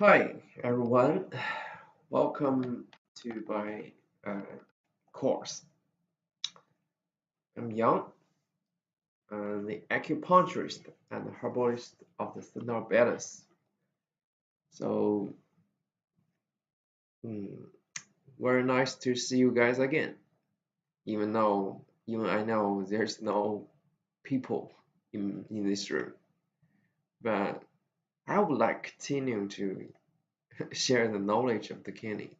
Hi everyone, welcome to my course. I'm Yang, the acupuncturist and herbalist of the Standard Bearers. So, very nice to see you guys again. Even I know there's no people in this room, but I would like to continue to share the knowledge of the kidney.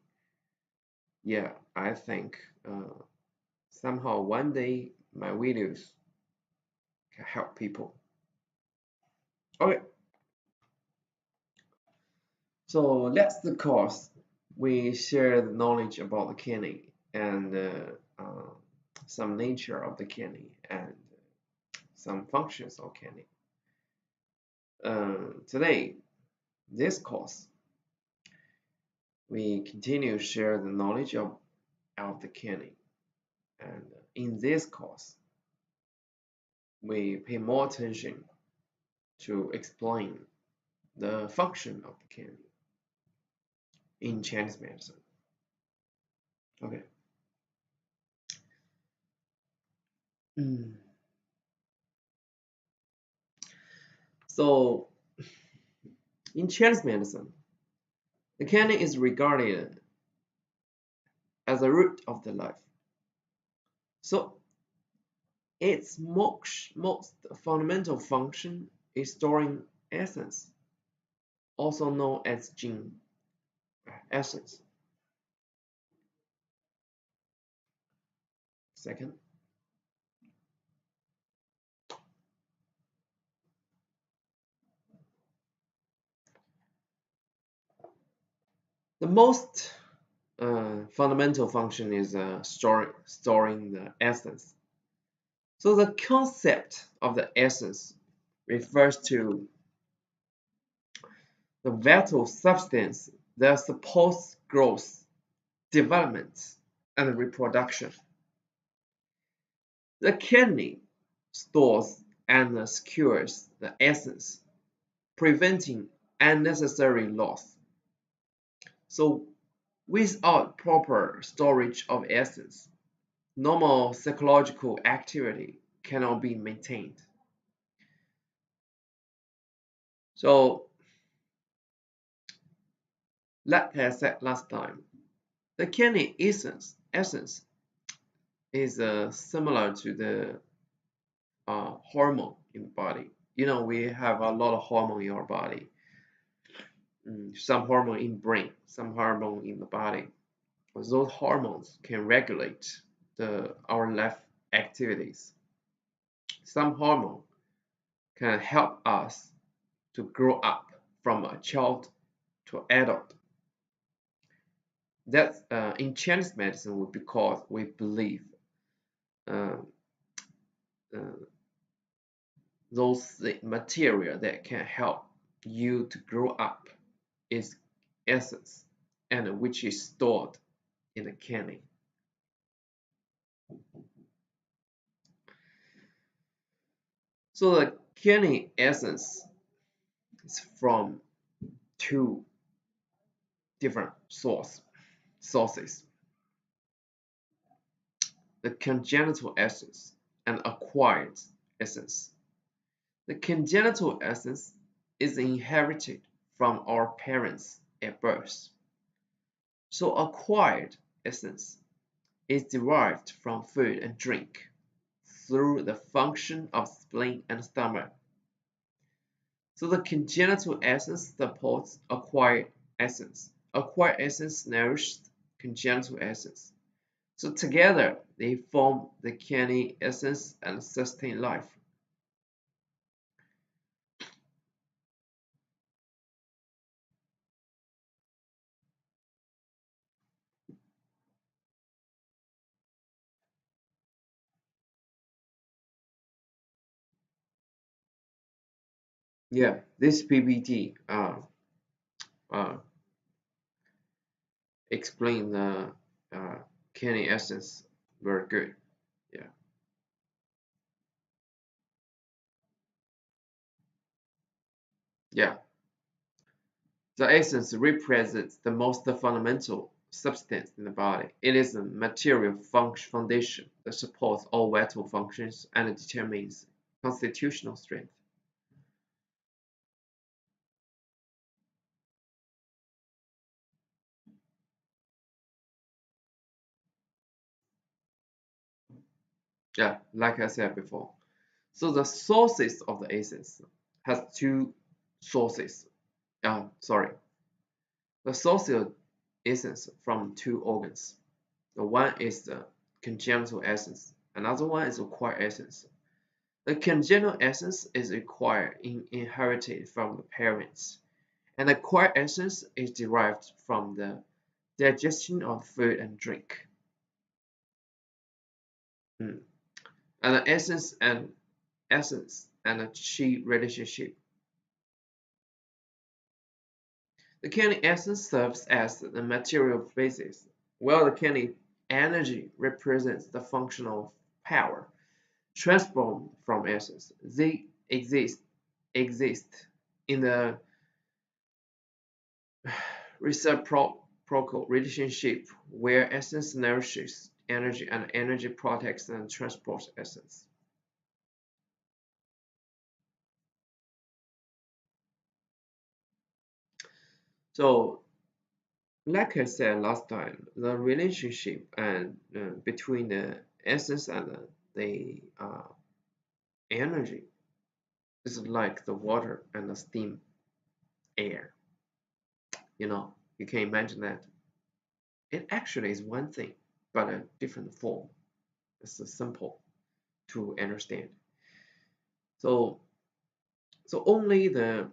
Yeah, I think somehow one day my videos can help people. Okay, so that's the course. We share the knowledge about the kidney and some nature of the kidney and some functions of kidney. Today, this course, we continue to share the knowledge of the kidney. And in this course, we pay more attention to explain the function of the kidney in Chinese medicine. Okay. So, in Chinese medicine, the kidney is regarded as a root of the life. So, its most fundamental function is storing essence, also known as gene essence. Second, the most fundamental function is storing the essence. So the concept of the essence refers to the vital substance that supports growth, development, and reproduction. The kidney stores and secures the essence, preventing unnecessary loss. So without proper storage of essence, normal psychological activity cannot be maintained. So, like I said last time, the kidney essence is similar to the hormone in the body. You know, we have a lot of hormone in our body. Some hormone in brain, some hormone in the body. Those hormones can regulate our life activities. Some hormone can help us to grow up from a child to adult. That's in Chinese medicine would be called, we believe, uh, those material that can help you to grow up is essence, and which is stored in the kidney. So the kidney essence is from two different sources: the congenital essence and acquired essence. The congenital essence is inherited from our parents at birth. So acquired essence is derived from food and drink through the function of spleen and stomach. So the congenital essence supports acquired essence. Acquired essence nourishes congenital essence. So together they form the kidney essence and sustain life. Yeah, this PPT explain the kidney essence very good. Yeah. Yeah. The essence represents the most fundamental substance in the body. It is a material foundation that supports all vital functions and determines constitutional strength. Yeah, like I said before. So the sources of the essence has two sources. Sorry. The source of essence from two organs. The one is the congenital essence. Another one is acquired essence. The congenital essence is acquired and inherited from the parents, and the acquired essence is derived from the digestion of food and drink. And the essence and the chi relationship. The kinetic essence serves as the material basis, while the kinetic energy represents the functional power transformed from essence. They exist in the reciprocal relationship where essence nourishes energy and energy protects and transports essence. So, like I said last time, the relationship and between the essence and the energy is like the water and the steam air. You can imagine that it actually is one thing, but a different form. It's simple to understand. So, so only the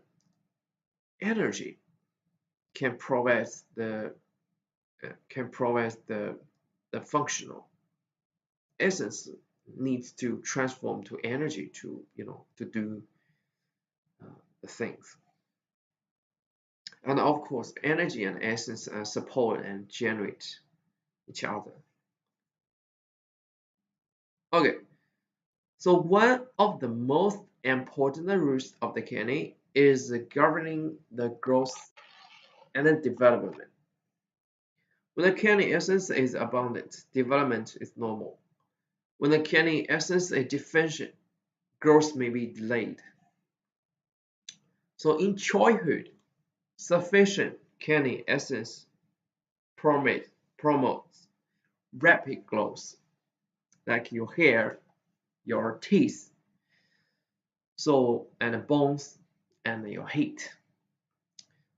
energy can provide the functional essence needs to transform to energy to do the things. And of course, energy and essence support and generate each other. Okay, so one of the most important rules of the kidney is governing the growth and the development. When the kidney essence is abundant, development is normal. When the kidney essence is deficient, growth may be delayed. So in childhood, sufficient kidney essence promotes rapid growth, like your hair, your teeth, and the bones and your heat.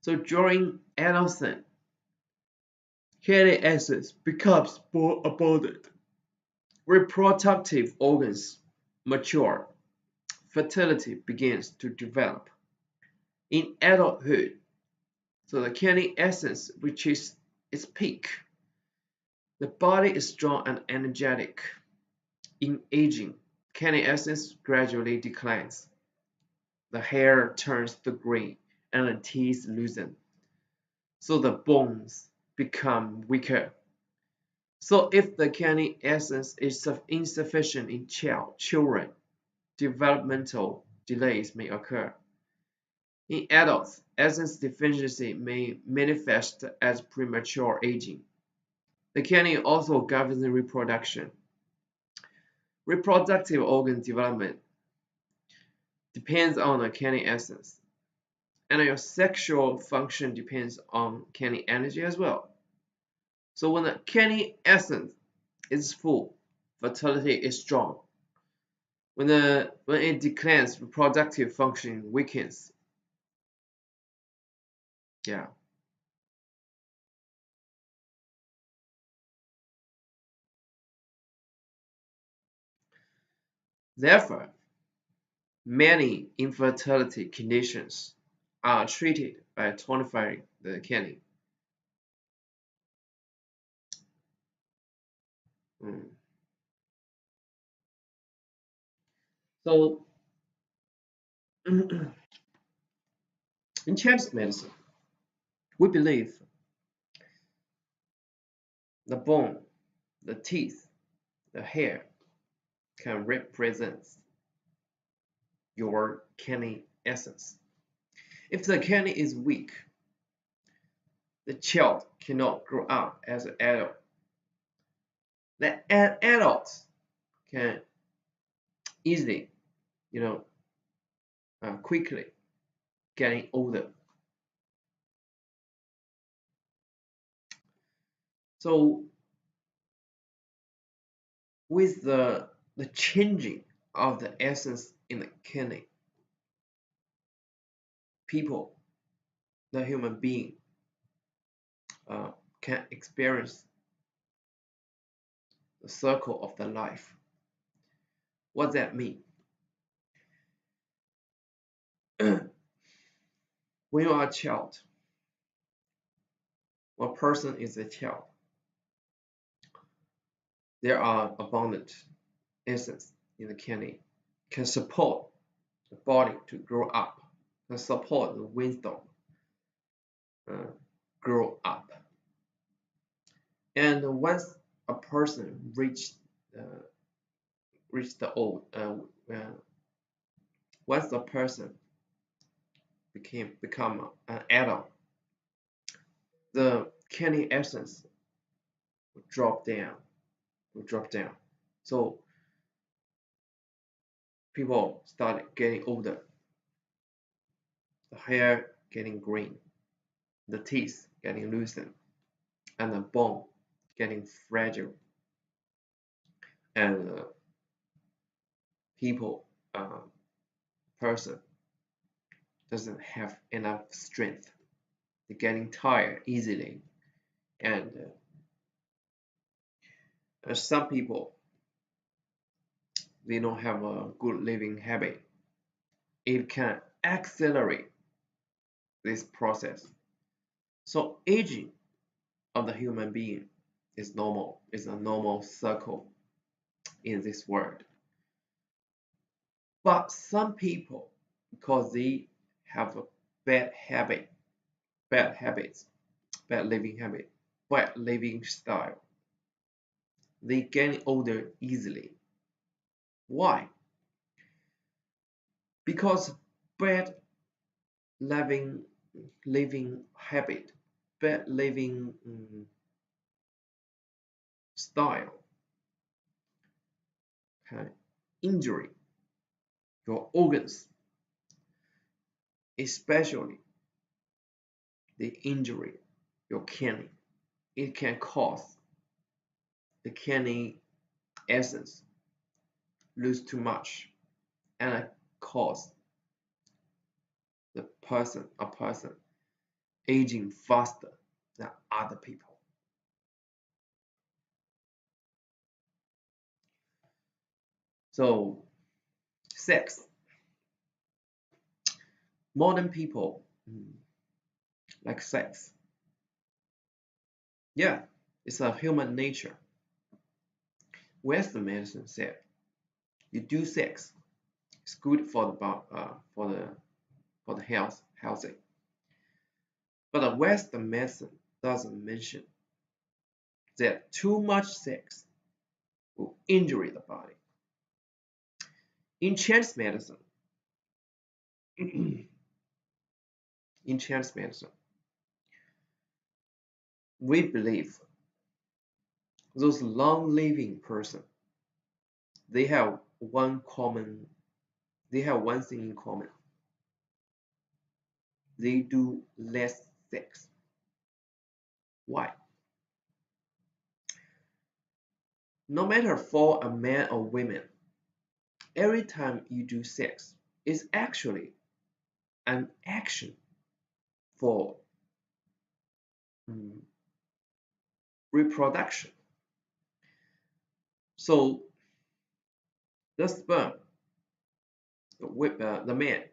So during adolescence, kidney essence becomes more abundant. Reproductive organs mature. Fertility begins to develop. In adulthood, so the kidney essence reaches its peak. The body is strong and energetic. In aging, kidney essence gradually declines. The hair turns to gray and the teeth loosen. So the bones become weaker. So if the kidney essence is insufficient in children, developmental delays may occur. In adults, essence deficiency may manifest as premature aging. The kidney also governs reproduction. Reproductive organ development depends on the kidney essence, and your sexual function depends on kidney energy as well. So when the kidney essence is full, fertility is strong. When it declines, reproductive function weakens. Yeah. Therefore, many infertility conditions are treated by tonifying the kidney. So, in Chinese medicine, we believe the bone, the teeth, the hair can represent your kidney essence. If the kidney is weak, the child cannot grow up as an adult. The adults can easily, quickly getting older. So with the changing of the essence in the kidney, people, the human being, can experience the circle of the life. What does that mean? When you are a child, one person is a child, there are abundant essence in the kidney, can support the body to grow up, can support the wisdom grow up. And once a person reached the old, once the person become an adult, the kidney essence will drop down. So people start getting older, the hair getting green, the teeth getting loosened, and the bone getting fragile, and person doesn't have enough strength. They're getting tired easily, and some people, they don't have a good living habit. It can accelerate this process. So aging of the human being is normal, is a normal circle in this world. But some people, because they have a bad habits, bad living habit, bad living style, they get older easily. Why? Because bad living habit, bad living style can injure your organs, especially the injury your kidney. It can cause the kidney essence lose too much, and cause a person aging faster than other people. So sex, modern people like sex. Yeah, it's a human nature. Western medicine said you do sex, it's good for the healthy. But the Western medicine doesn't mention that too much sex will injure the body. In Chinese medicine, we believe those long-living person, they have one thing in common. They do less sex. Why? No matter for a man or woman, every time you do sex is actually an action for reproduction. So the sperm, the man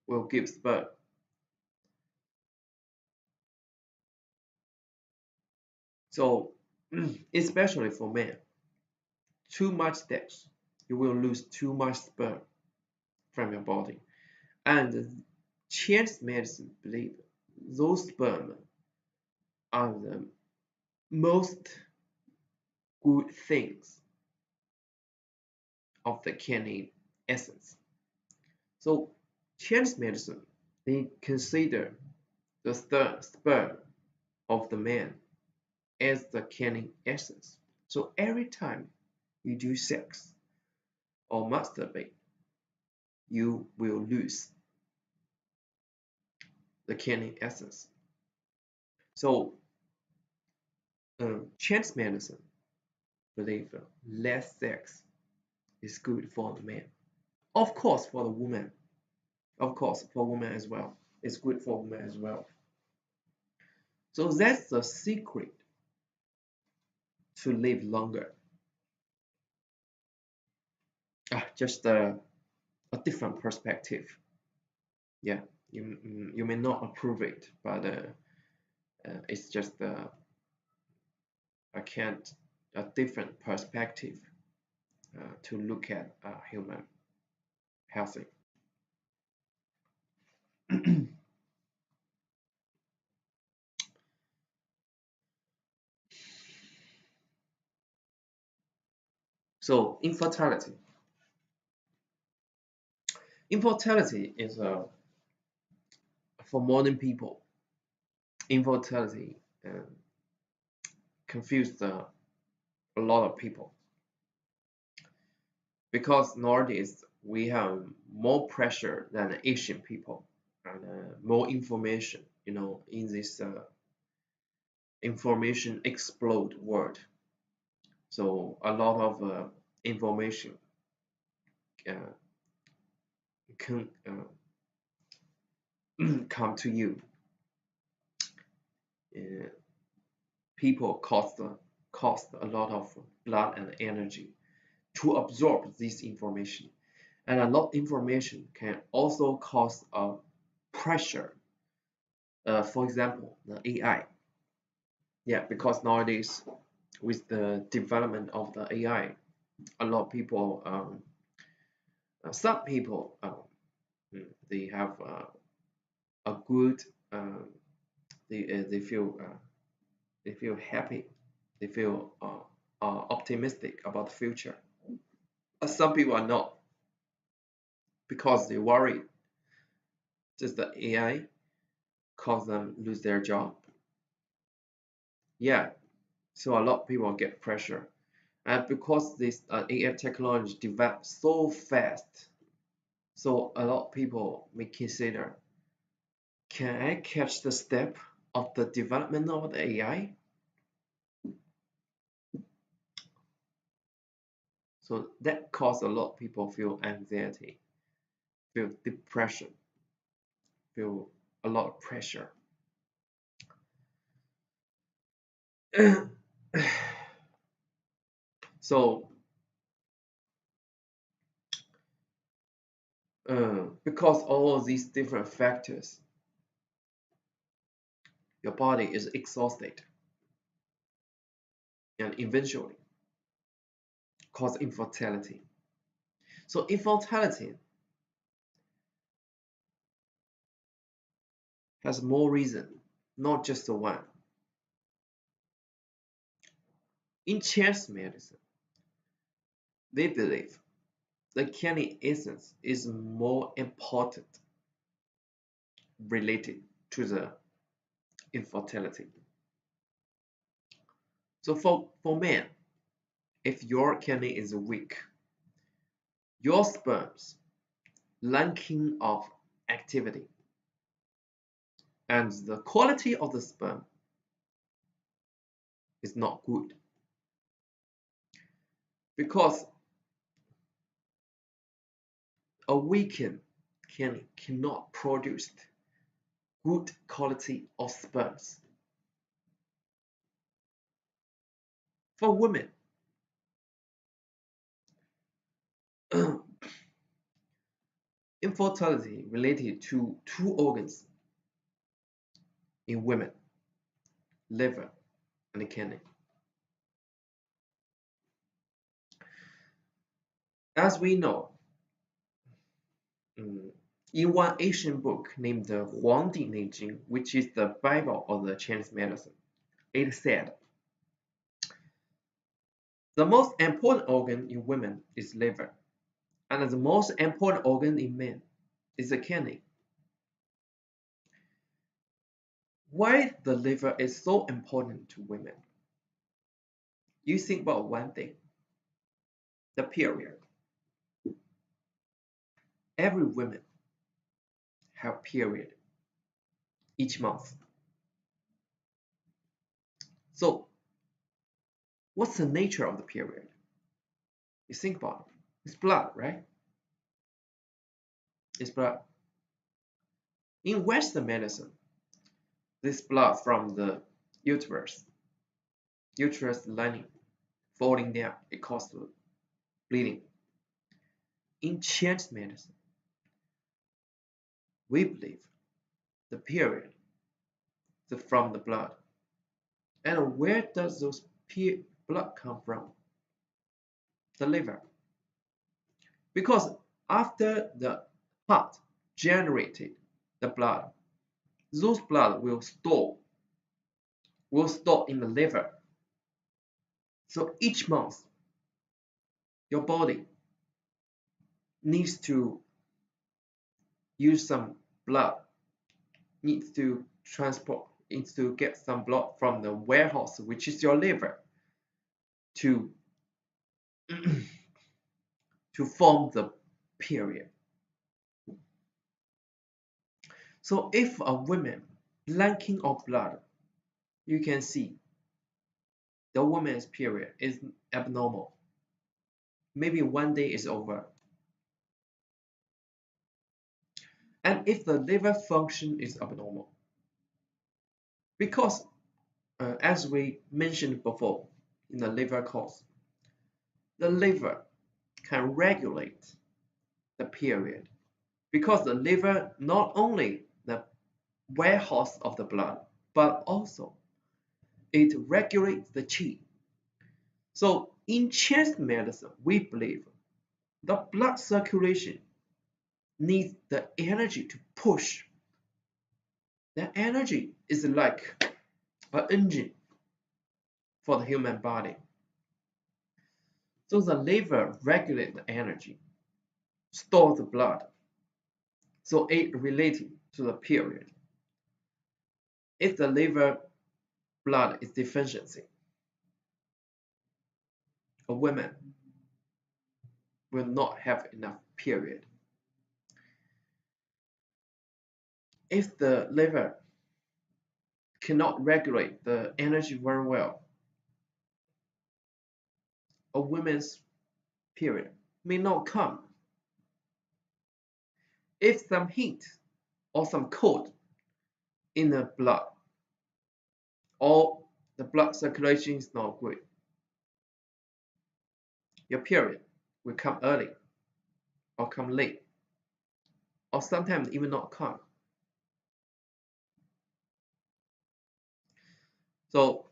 will give sperm. So especially for men, too much sex, you will lose too much sperm from your body. And Chinese medicine believe those sperm are the most good things of the kidney essence. So Chinese medicine, they consider the sperm of the man as the kidney essence. So every time you do sex or masturbate, you will lose the kidney essence. So Chinese medicine believe less sex is good for the man. Of course, for the woman. Of course, for women as well. It's good for women as well. So that's the secret to live longer. Just a different perspective. Yeah, you may not approve it, but it's just a different perspective to look at human healthy. So infertility. Infertility is for modern people. Infertility confused a lot of people because nowadays we have more pressure than Asian people and more information, in this information explode world. So a lot of information can come to you. People cost a lot of blood and energy to absorb this information, and a lot of information can also cause pressure. For example, the AI. Yeah, because nowadays with the development of the AI, a lot of people, some people, they have a good, they feel happy, they feel optimistic about the future. Some people are not because they worry just the AI cause them lose their job. Yeah, so a lot of people get pressure, and because this AI technology develops so fast, so a lot of people may consider, can I catch the step of the development of the AI? So that causes a lot of people feel anxiety, feel depression, feel a lot of pressure. So because all of these different factors, your body is exhausted and eventually cause infertility. So infertility has more reason, not just the one. In Chinese medicine, they believe the kidney essence is more important related to the infertility. So for men, if your kidney is weak, your sperms lacking of activity, and the quality of the sperm is not good because a weakened kidney cannot produce good quality of sperms. For women, infertility related to two organs in women, liver and kidney. As we know, in one ancient book named the Huangdi Neijing, which is the Bible of the Chinese medicine, it said, the most important organ in women is liver, and the most important organ in men is the kidney. Why the liver is so important to women? You think about one thing, the period. Every woman have period each month. So what's the nature of the period? You think about it. It's blood, right? It's blood. In Western medicine, this blood from the uterus lining falling down, it causes bleeding. In Chinese medicine, we believe the period is from the blood. And where does those blood come from? The liver. Because after the heart generated the blood, those blood will store in the liver. So each month, your body needs to use some blood, needs to get some blood from the warehouse, which is your liver, to to form the period. So if a woman lacking of blood, you can see the woman's period is abnormal. Maybe one day is over. And if the liver function is abnormal, because as we mentioned before in the liver course, the liver can regulate the period, because the liver not only the warehouse of the blood, but also it regulates the qi. So in Chinese medicine, we believe the blood circulation needs the energy to push. The energy is like an engine for the human body. So the liver regulates the energy, stores the blood. So it related to the period. If the liver blood is deficiency, a woman will not have enough period. If the liver cannot regulate the energy very well, a woman's period may not come. If some heat or some cold in the blood, or the blood circulation is not good, your period will come early or come late, or sometimes even not come. So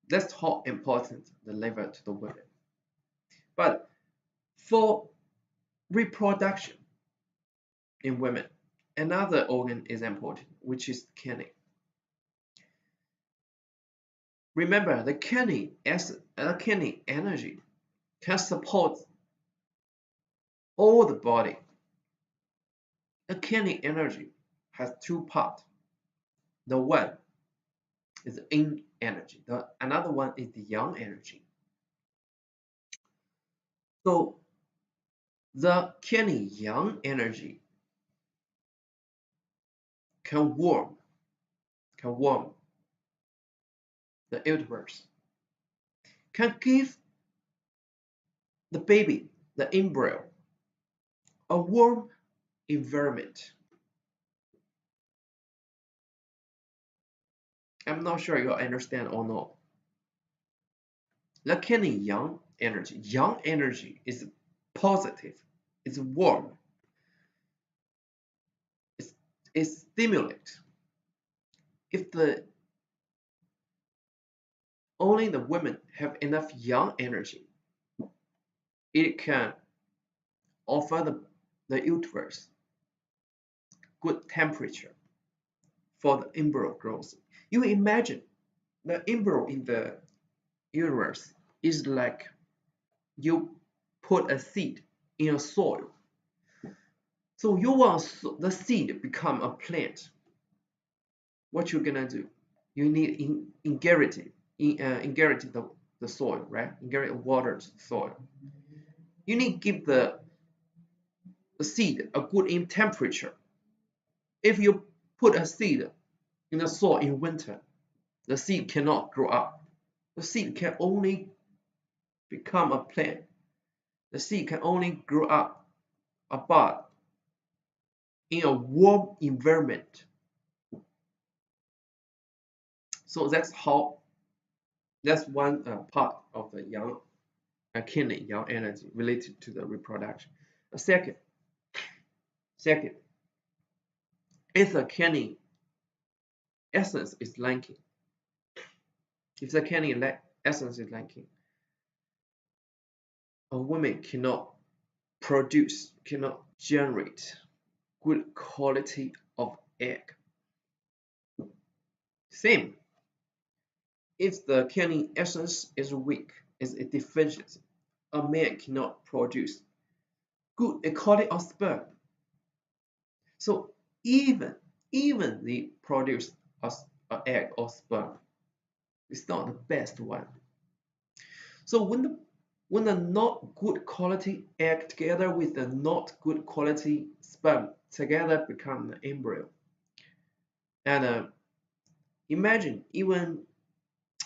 that's how important the liver to the women. But for reproduction in women, another organ is important, which is kidney. Remember, the kidney energy can support all the body. The kidney energy has two parts. The one is the yin energy. Another one is the yang energy. So the kidney yang energy can warm the uterus, can give the baby, the embryo, a warm environment. I'm not sure you understand or not. The kidney yang energy is positive, it's warm, it stimulates. If only the women have enough yang energy, it can offer the uterus good temperature for the embryo growth. You imagine the embryo in the uterus is like you put a seed in a soil. So you want the seed become a plant. what you're gonna do? You need ingredient the soil, right? Ingredient water to the soil. You need to give the seed a good in temperature. If you put a seed in the soil in winter, the seed cannot grow up. The seed can only become a plant. The seed can only grow up a bud in a warm environment. So that's one part of the yang kidney, yang energy related to the reproduction. Second, if the kidney essence is lacking, a woman cannot generate good quality of egg. Same, if the kidney essence is weak, is a deficiency, a man cannot produce good quality of sperm. So even they produce an egg or sperm, it's not the best one. So when the not good quality egg together with the not good quality sperm together become the embryo. And imagine even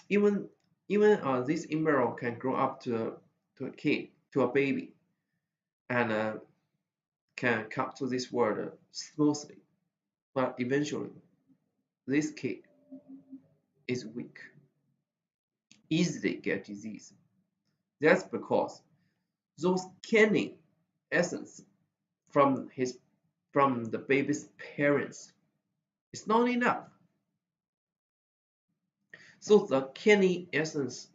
this embryo can grow up to a kid, to a baby, and can come to this world smoothly, but eventually this kid is weak, easily get disease. That's because those kidney essence from the baby's parents is not enough. So the kidney essence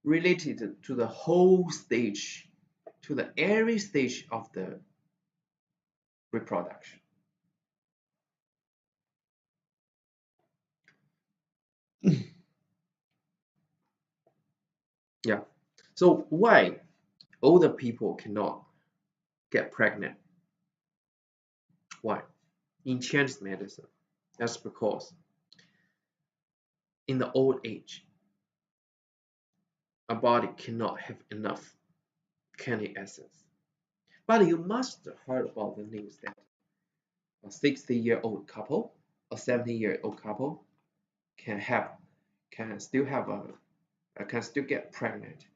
related to the whole stage, to the every stage of the reproduction. Yeah. So why older people cannot get pregnant? Why? In Chinese medicine, that's because in the old age, a body cannot have enough kidney essence. But you must have heard about the news that a 60-year-old couple, a 70-year-old couple can still get pregnant.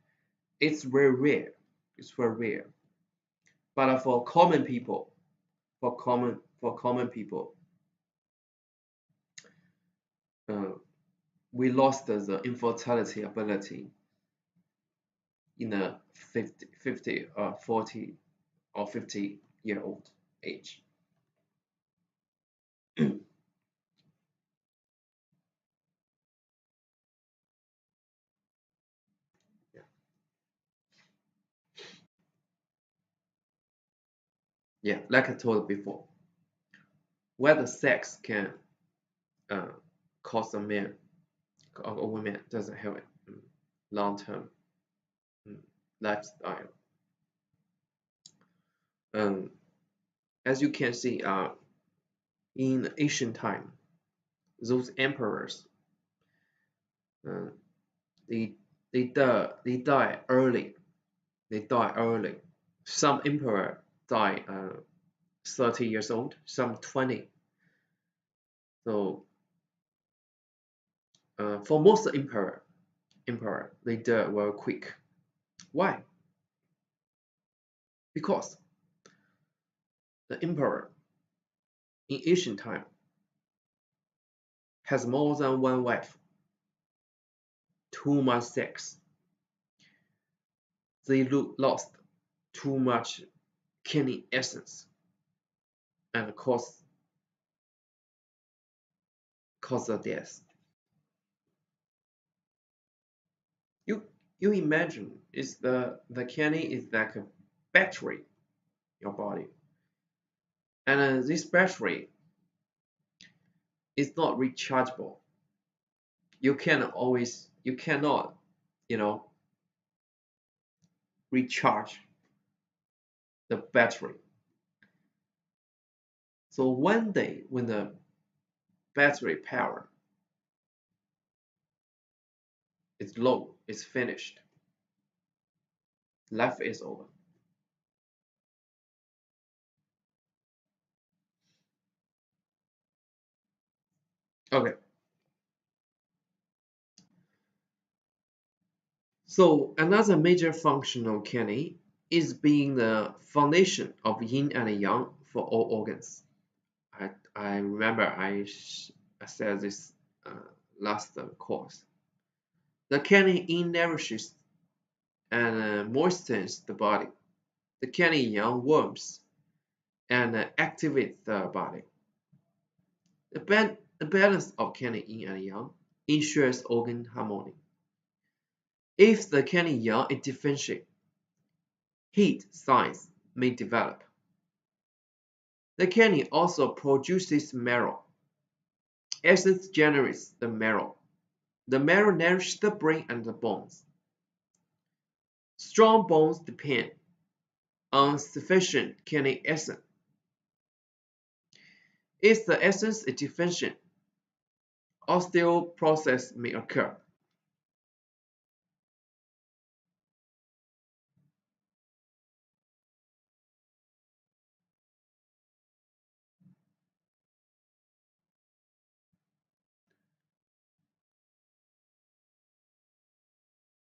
It's very rare. It's very rare. But for common people, we lost the infertility ability in a 50 or 40 or 50-year-old age. Yeah, like I told before, whether sex can cause a man or a woman doesn't have a long-term lifestyle. As you can see, in ancient time, those emperors, they die early. Some emperor die 30 years old, some 20. So for most emperor, they die very quick. Why? Because the emperor in ancient time has more than one wife, too much sex. They lost too much kidney essence and cause the death. You imagine is the kidney is like a battery in your body, and this battery is not rechargeable. You cannot recharge the battery. So one day when the battery power. It's low, it's finished. Life is over. Okay, so another major function of kidney is being the foundation of yin and yang for all organs. I remember I said this last course. The kidney nourishes and moistens the body. The kidney yang warms and activates the body. The balance of kidney yin and yang ensures organ harmony. If the kidney yang is deficient, heat signs may develop. The kidney also produces marrow. Essence generates the marrow. The marrow nourishes the brain and the bones. Strong bones depend on sufficient kidney essence. If the essence is deficient, osteoporosis may occur.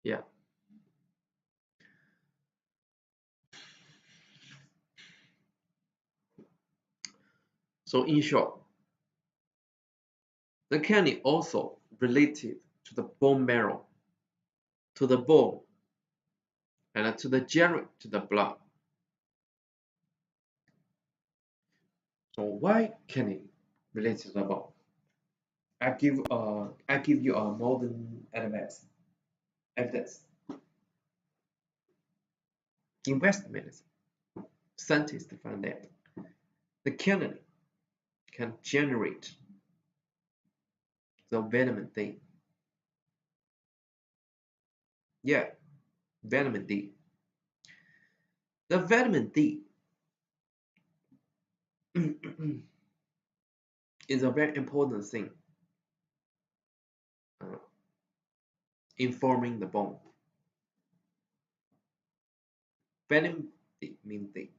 Yeah. So in short, the kidney also related to the bone marrow, to the bone, and to the blood. So why kidney related to the bone? I give you a modern evidence. In Western medicine, scientists found that the kidney can generate the vitamin D. Yeah, vitamin D. The vitamin D is a very important thing uh, in forming the bone. Vitamin D means D.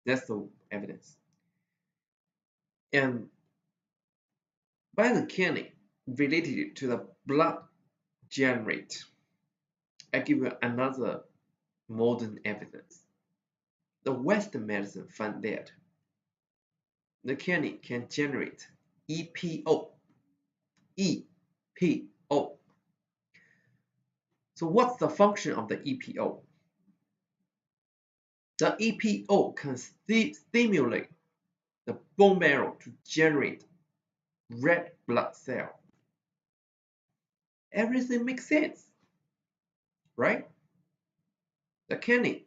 That's the evidence. And by the kidney related to the blood generate, I give you another modern evidence. The Western medicine found that the kidney can generate EPO. EPO. So what's the function of the EPO? The EPO can stimulate the bone marrow to generate red blood cell. Everything makes sense, right? The kidney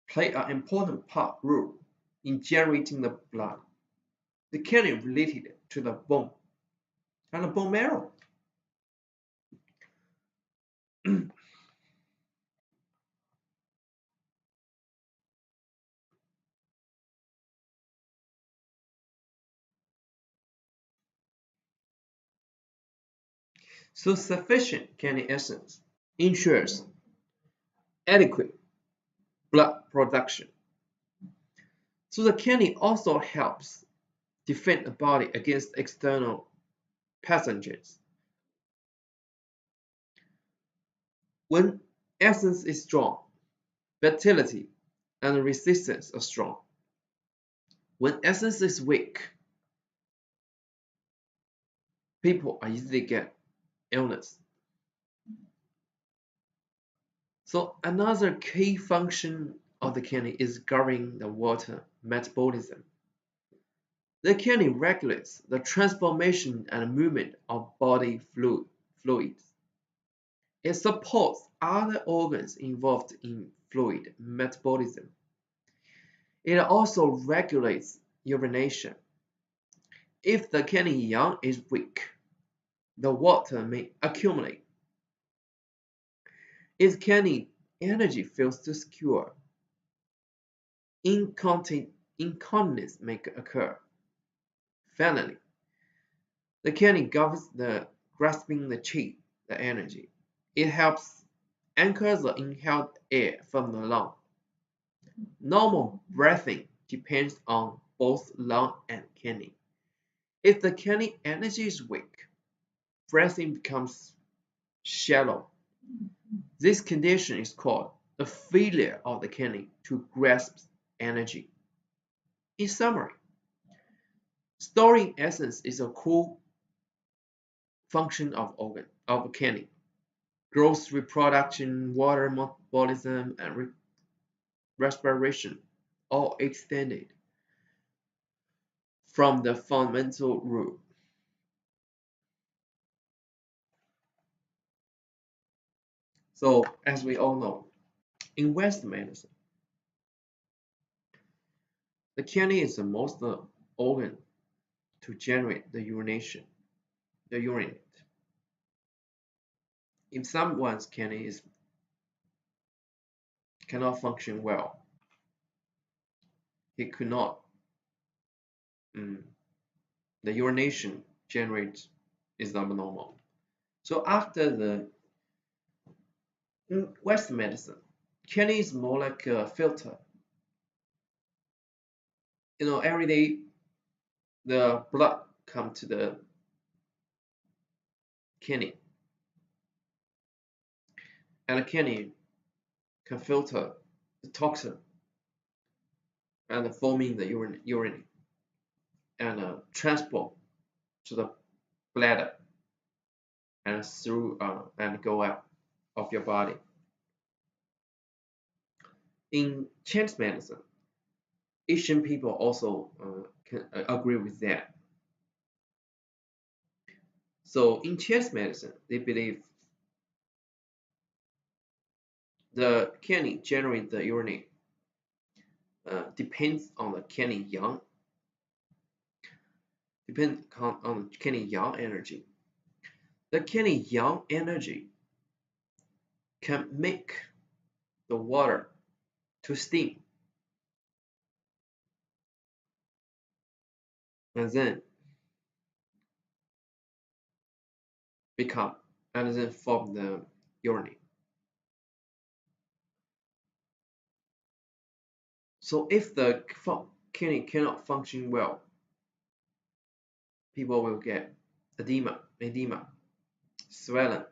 play an important role in generating the blood. The kidney related to the bone and the bone marrow. So sufficient kidney essence ensures adequate blood production. So the kidney also helps defend the body against external pathogens. When essence is strong, vitality and resistance are strong. When essence is weak, people are easily get illness. So another key function of the kidney is governing the water metabolism. The kidney regulates the transformation and movement of body fluids. It supports other organs involved in fluid metabolism. It also regulates urination. If the kidney yang is weak, the water may accumulate. If kidney energy fails to secure, incontinence may occur. Finally, The kidney governs the grasping the chi, the energy. It helps anchor the inhaled air from the lung. Normal breathing depends on both lung and kidney. If the kidney energy is weak, breathing becomes shallow. This condition is called the failure of the kidney to grasp energy. In summary, storing essence is a core function of organ of kidney. Growth, reproduction, water metabolism, and respiration all extended from the fundamental root. So, as we all know, in Western medicine, the kidney is the most organ to generate the urination, the urine. If someone's kidney cannot function well, he could not, the urination generate is not normal. So after in Western medicine, kidney is more like a filter. Every day the blood come to the kidney, and the kidney can filter the toxin and forming the urine and transport to the bladder and through and go out of your body. In Chinese medicine, Asian people also can agree with that. So in Chinese medicine, they believe the kidney generate the urine depends on the kidney yang, depends on kidney yang energy. The kidney yang energy can make the water to steam and then form the urine. So if the kidney cannot function well, people will get edema, swelling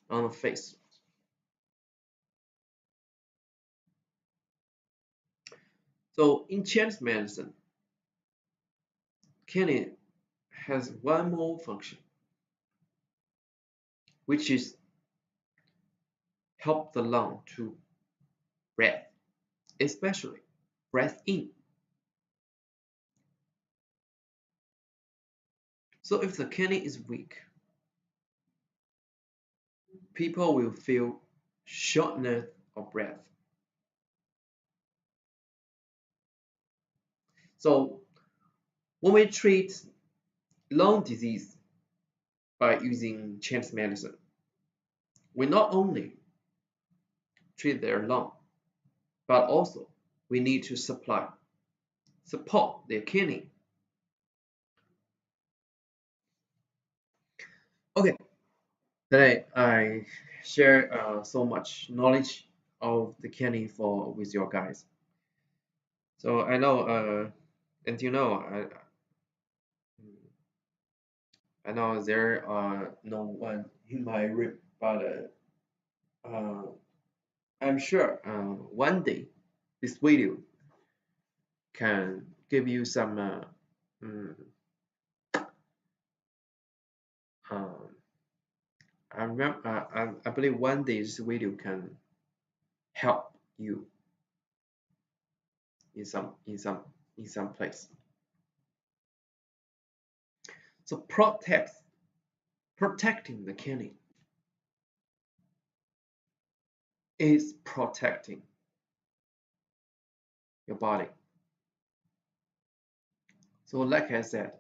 on the face. So in Chinese medicine, kidney has one more function, which is help the lung to breathe, especially breath in. So if the kidney is weak, people will feel shortness of breath. So when we treat lung disease by using Chinese medicine, we not only treat their lung, but also we need to support their kidney. Okay, today I share so much knowledge of the kidney with your guys. So I know, and I know there are no one in my room, but I'm sure one day this video can give you some mm, um, I believe one day this video can help you in some place. So protecting the kidney is protecting your body. So like I said,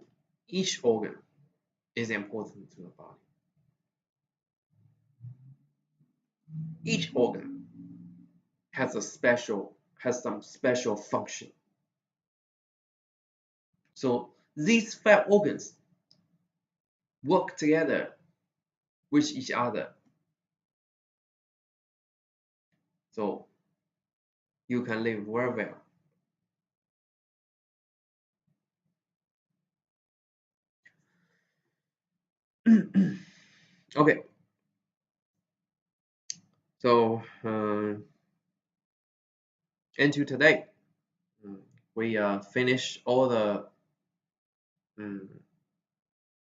each organ is important to the body. Each organ has some special function. So these 5 organs work together with each other. So you can live very well. Okay, so into today, we finish all the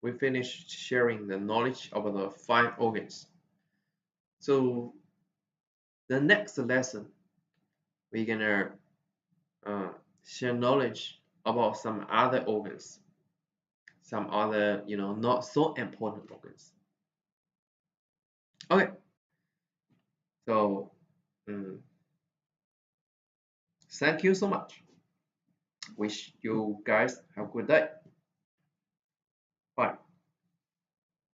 we finished sharing the knowledge about the 5 organs. So the next lesson we're gonna share knowledge about some other organs, some other not so important organs. Okay, so thank you so much. Wish you guys have a good day.